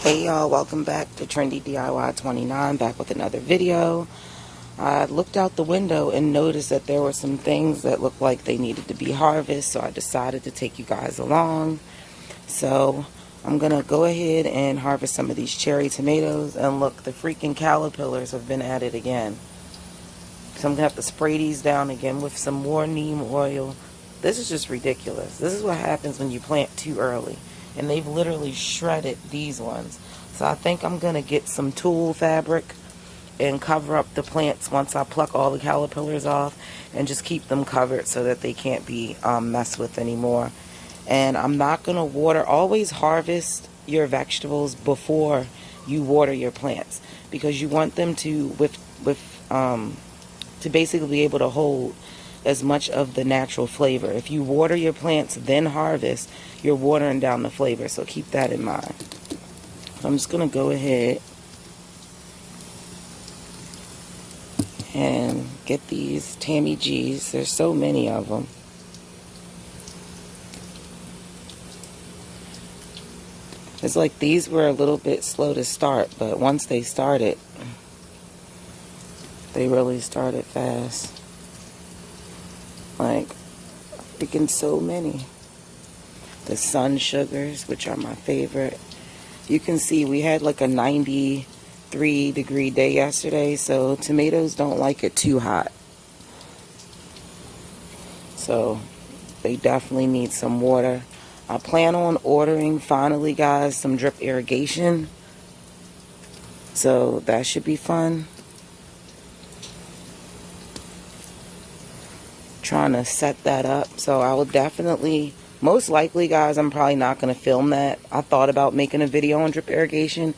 Hey y'all, welcome back to Trendy DIY 29, back with another video. I looked out the window and noticed that there were some things that looked like they needed to be harvested, so I decided to take you guys along. So I'm gonna go ahead and harvest some of these cherry tomatoes, and look, the freaking caterpillars have been at it again. So I'm gonna have to spray these down again with some more neem oil. This is just ridiculous. This is what happens when you plant too early. And they've literally shredded these ones. So I think I'm going to get some tulle fabric and cover up the plants once I pluck all the caterpillars off, and just keep them covered so that they can't be messed with anymore. And I'm not going to water. Always harvest your vegetables before you water your plants, because you want them to to basically be able to hold as much of the natural flavor. If you water your plants then harvest, you're watering down the flavor, so keep that in mind. So I'm just going to go ahead and get these Tammy G's. There's so many of them. It's like these were a little bit slow to start, but once they started, they really started fast. Like, freaking so many. The sun sugars, which are my favorite. You can see we had like a 93-degree day yesterday, so tomatoes don't like it too hot. So they definitely need some water. I plan on ordering, finally guys, some drip irrigation. So that should be fun. Trying to set that up, so I will definitely, most likely guys, I'm probably not going to film that. I thought about making a video on drip irrigation,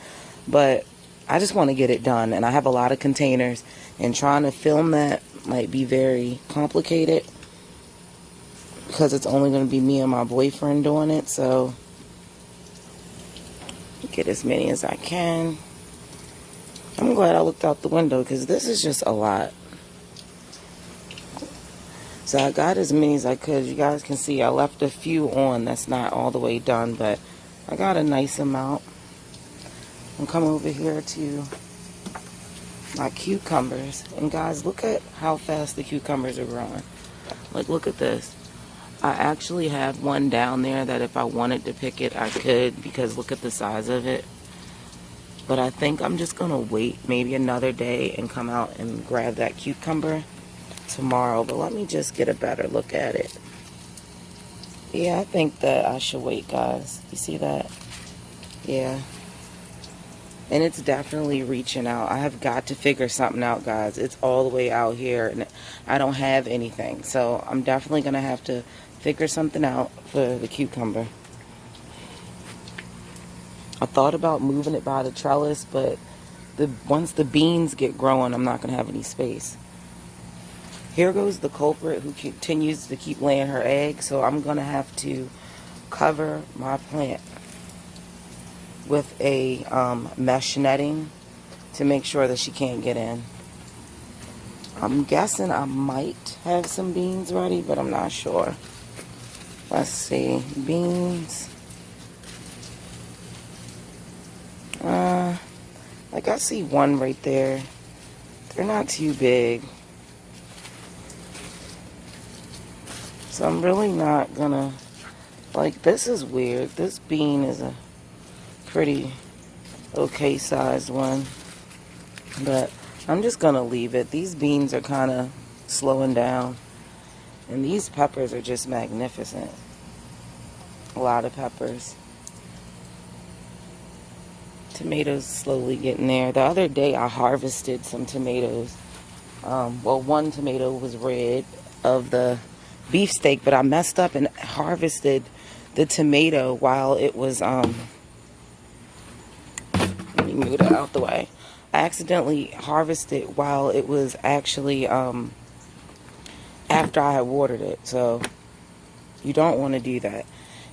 but I just want to get it done, and I have a lot of containers, and trying to film that might be very complicated because it's only going to be me and my boyfriend doing it. So get as many as I can. I'm glad I looked out the window because this is just a lot. So I got as many as I could. You guys can see I left a few on. That's not all the way done, but I got a nice amount. And come over here to my cucumbers. And guys, look at how fast the cucumbers are growing. Like, look at this. I actually have one down there that if I wanted to pick it, I could, because look at the size of it. But I think I'm just going to wait maybe another day and come out and grab that cucumber tomorrow. But let me just get a better look at it. Yeah, I think that I should wait, guys. You see that? Yeah. And it's definitely reaching out. I have got to figure something out, guys. It's all the way out here and I don't have anything. So I'm definitely going to have to figure something out for the cucumber. I thought about moving it by the trellis, but once the beans get growing, I'm not going to have any space. Here goes the culprit who continues to keep laying her eggs, so I'm going to have to cover my plant with a mesh netting to make sure that she can't get in. I'm guessing I might have some beans ready, but I'm not sure. Let's see. Beans. Like, I see one right there. They're not too big. So I'm really not gonna, like, this is weird. This bean is a pretty okay sized one, but I'm just gonna leave it. These beans are kind of slowing down, and these peppers are just magnificent. A lot of peppers. Tomatoes slowly getting there. The other day I harvested some tomatoes. Well, one tomato was red of the beefsteak, but I messed up and harvested the tomato while it was let me move that out the way. I accidentally harvested while it was actually after I had watered it, so you don't want to do that.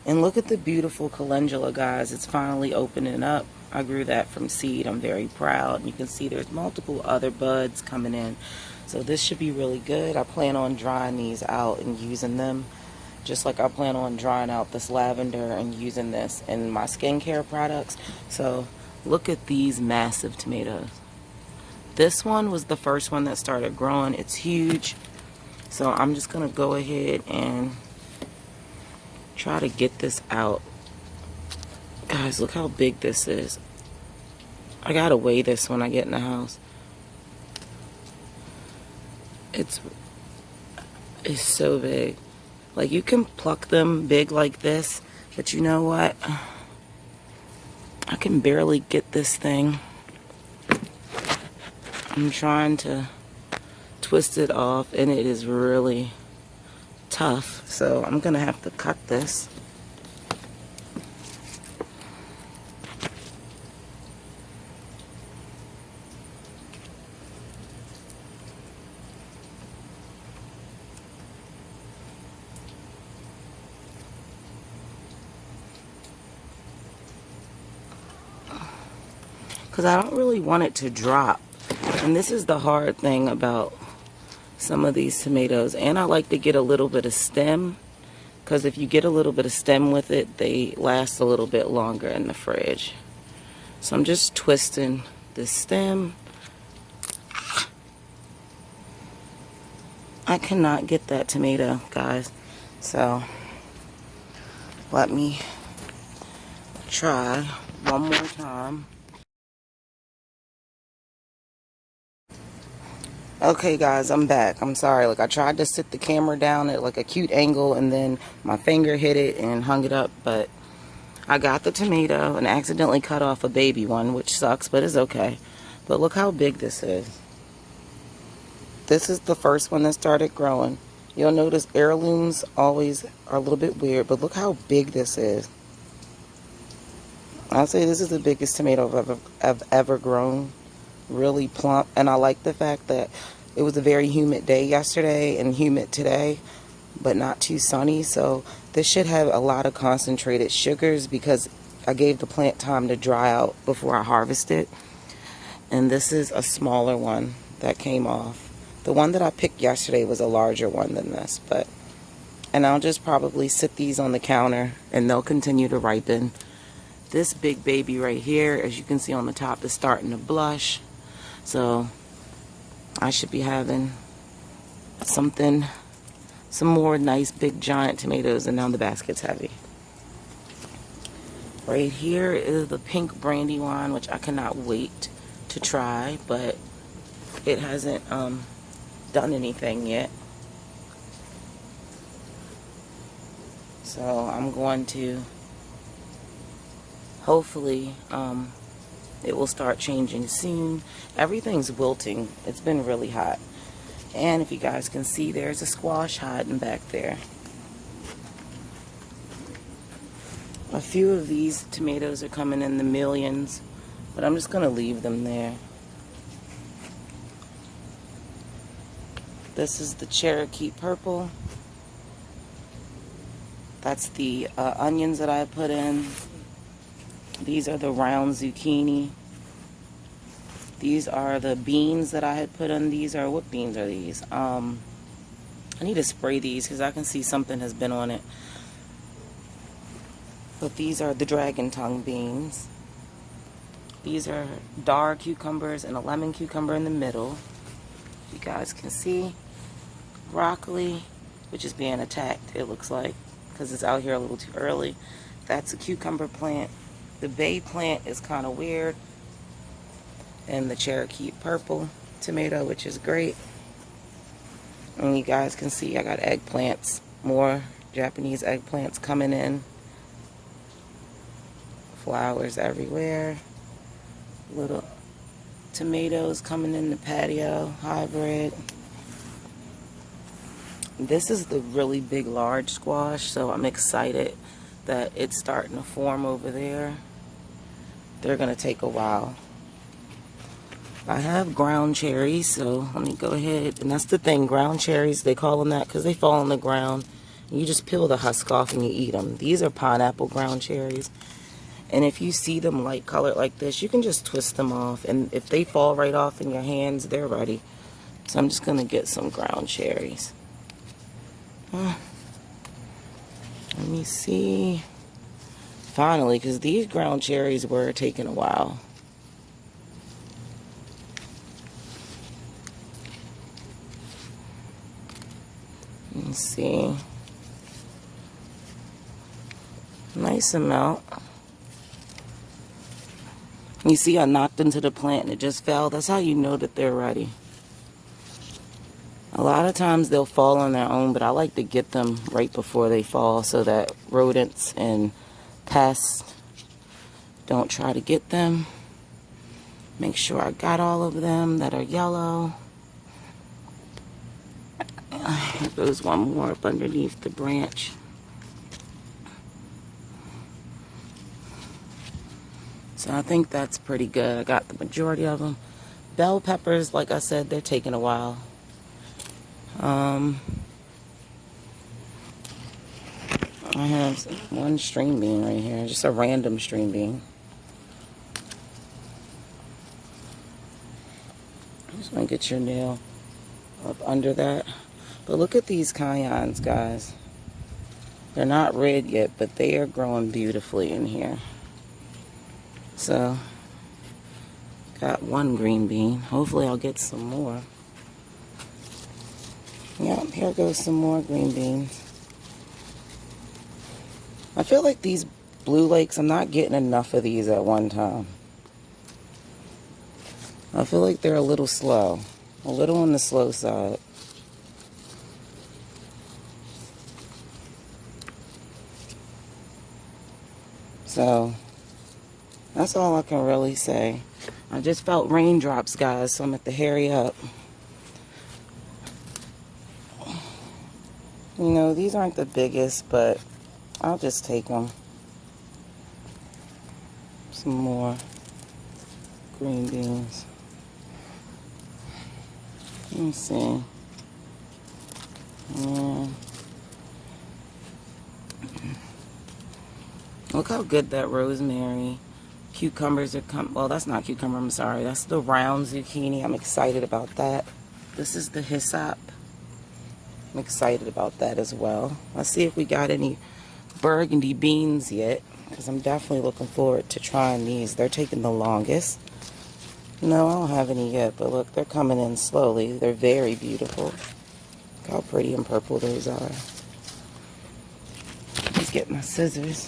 And look at the beautiful calendula, guys. It's finally opening up. I grew that from seed. I'm very proud. And you can see there's multiple other buds coming in. So this should be really good. I plan on drying these out and using them just like I plan on drying out this lavender and using this in my skincare products. So Look at these massive tomatoes. This one was the first one that started growing. It's huge. So I'm just going to go ahead and try to get this out. Guys, look how big this is. I gotta weigh this when I get in the house. It's so big. Like, you can pluck them big like this, but you know what? I can barely get this thing. I'm trying to twist it off, and it is really tough. So I'm gonna have to cut this. Because I don't really want it to drop. And this is the hard thing about some of these tomatoes. And I like to get a little bit of stem, because if you get a little bit of stem with it, they last a little bit longer in the fridge. So I'm just twisting the stem. I cannot get that tomato, guys. So let me try one more time. Okay guys, I'm back. I'm sorry. Like, I tried to sit the camera down at like a cute angle, and then my finger hit it and hung it up, but I got the tomato and accidentally cut off a baby one, which sucks, but it's okay. But look how big this is. This is the first one that started growing. You'll notice heirlooms always are a little bit weird, but look how big this is. I'll say this is the biggest tomato I've ever grown. Really plump, and I like the fact that it was a very humid day yesterday and humid today, but not too sunny. So this should have a lot of concentrated sugars, because I gave the plant time to dry out before I harvest it. And this is a smaller one that came off. The one that I picked yesterday was a larger one than this, and I'll just probably sit these on the counter and they'll continue to ripen. This big baby right here, as you can see on the top, is starting to blush. So I should be having some more nice big giant tomatoes, and now the basket's heavy. Right here is the pink Brandywine, which I cannot wait to try, but it hasn't done anything yet. So I'm going to hopefully it will start changing soon. Everything's wilting. It's been really hot. And if you guys can see, there's a squash hiding back there. A few of these tomatoes are coming in the millions, but I'm just going to leave them there. This is the Cherokee purple. That's the onions that I put in. These are the round zucchini. These are the beans that I had put in. These are, what beans are these? I need to spray these because I can see something has been on it. But these are the dragon tongue beans. These are dar cucumbers and a lemon cucumber in the middle. You guys can see broccoli, which is being attacked, it looks like, because it's out here a little too early. That's a cucumber plant. The bay plant is kind of weird. And the Cherokee purple tomato, which is great. And you guys can see I got eggplants, more Japanese eggplants coming in. Flowers everywhere. Little tomatoes coming in the patio, hybrid. This is the really big large squash, so I'm excited that it's starting to form over there. They're going to take a while. I have ground cherries, so let me go ahead. And that's the thing, ground cherries, they call them that because they fall on the ground. You just peel the husk off and you eat them. These are pineapple ground cherries. And if you see them light colored like this, you can just twist them off. And if they fall right off in your hands, they're ready. So I'm just going to get some ground cherries. Let me see. Finally, because these ground cherries were taking a while. Let's see. Nice amount. You see I knocked into the plant and it just fell. That's how you know that they're ready. A lot of times they'll fall on their own, but I like to get them right before they fall so that rodents and pests don't try to get them. Make sure I got all of them that are yellow. There's one more up underneath the branch. So I think that's pretty good. I got the majority of them. Bell peppers, like I said, they're taking a while. I have one string bean right here, just a random string bean. Just want to get your nail up under that. But look at these cayens, guys. They're not red yet, but they are growing beautifully in here. So, got one green bean. Hopefully I'll get some more. Yep, here goes some more green beans. I feel like these blue lakes, I'm not getting enough of these at one time. I feel like they're a little slow. A little on the slow side. So, that's all I can really say. I just felt raindrops, guys, so I'm going to hurry up. You know, these aren't the biggest, but I'll just take them. Some more green beans. Let me see. Yeah. Look how good that rosemary. Cucumbers are well, that's not cucumber, I'm sorry. That's the round zucchini. I'm excited about that. This is the hyssop. I'm excited about that as well. Let's see if we got any burgundy beans yet, because I'm definitely looking forward to trying these. They're taking the longest. No, I don't have any yet, but look, they're coming in slowly. They're very beautiful. Look how pretty and purple those are. Let's get my scissors.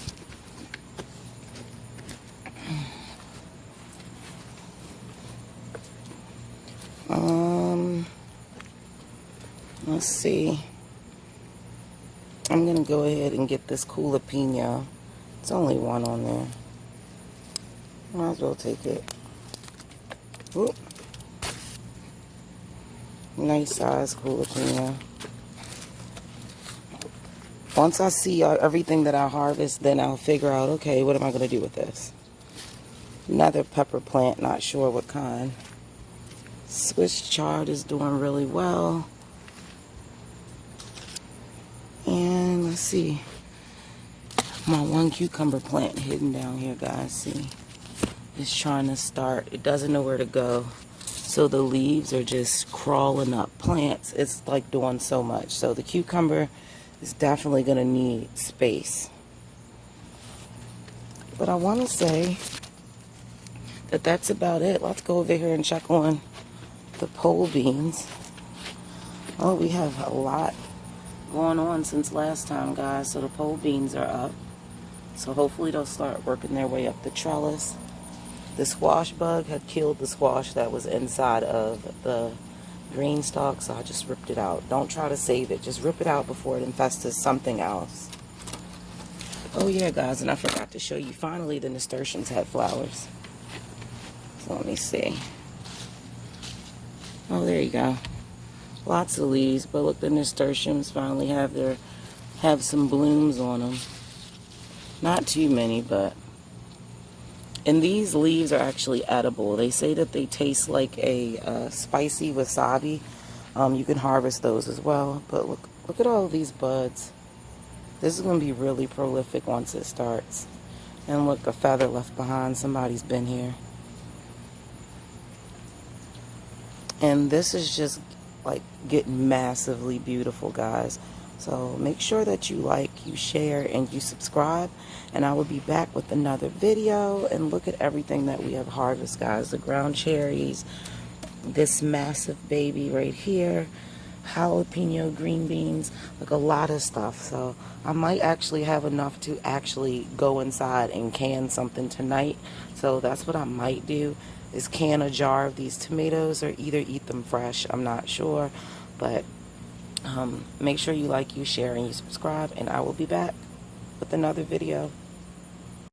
Let's see. I'm gonna go ahead and get this jalapeno. It's only one on there. Might as well take it. Whoop. Nice size jalapeno. Once I see everything that I harvest, then I'll figure out, okay, what am I gonna do with this? Another pepper plant, not sure what kind. Swiss chard is doing really well. And let's see. My one cucumber plant hidden down here, guys. See? It's trying to start. It doesn't know where to go. So the leaves are just crawling up. Plants, it's like doing so much. So the cucumber is definitely going to need space. But I want to say that that's about it. Let's go over here and check on the pole beans. Oh, we have a lot going on since last time, guys. So the pole beans are up. So hopefully they'll start working their way up the trellis. The squash bug had killed the squash that was inside of the green stalk, so I just ripped it out. Don't try to save it. Just rip it out before it infests something else. Oh yeah, guys, and I forgot to show you. Finally, the nasturtiums had flowers. So let me see. Oh, there you go. Lots of leaves, but look, the nasturtiums finally have some blooms on them. Not too many, but. And these leaves are actually edible. They say that they taste like a spicy wasabi. You can harvest those as well. But look at all of these buds. This is going to be really prolific once it starts. And look, a feather left behind. Somebody's been here. And this is just like getting massively beautiful, guys. So make sure that you like, you share, and you subscribe. And I will be back with another video. And look at everything that we have harvested, guys. The ground cherries, this massive baby right here, jalapeno green beans, like a lot of stuff. So I might actually have enough to actually go inside and can something tonight. So that's what I might do, is can a jar of these tomatoes or either eat them fresh. I'm not sure, but make sure you like, you share, and you subscribe, and I will be back with another video.